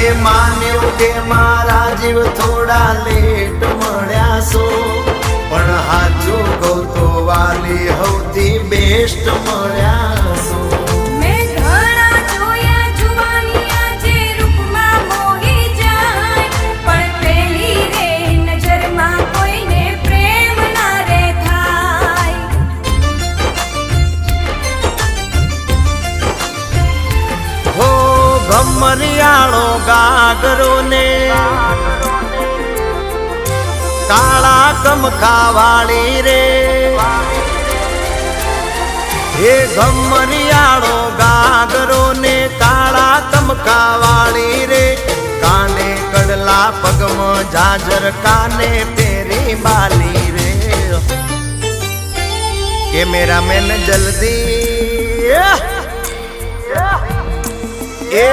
એ માન્યું કે મારા જીવ થોડા લેટ મળ્યા છો, પણ હાચું કહું તો વાલી સૌથી બેસ્ટ મળ્યા છો. મેં ઘણા જોયા જુવાનિયા જે રૂપમાં મોહી જાય, પણ પેલી રે નજરમાં કોઈને પ્રેમ ના રે થાય. હો ભમરિયાળો ગાગરો ને કાળા કમખા વાળી રે, હે ભમરિયાળો ગાગરો ને કાળા કમખા વાળી રે, કાને કડલા પગમાં જાજર કાને પેરી બાલી રે. કેમેરામેન જલ્દી એ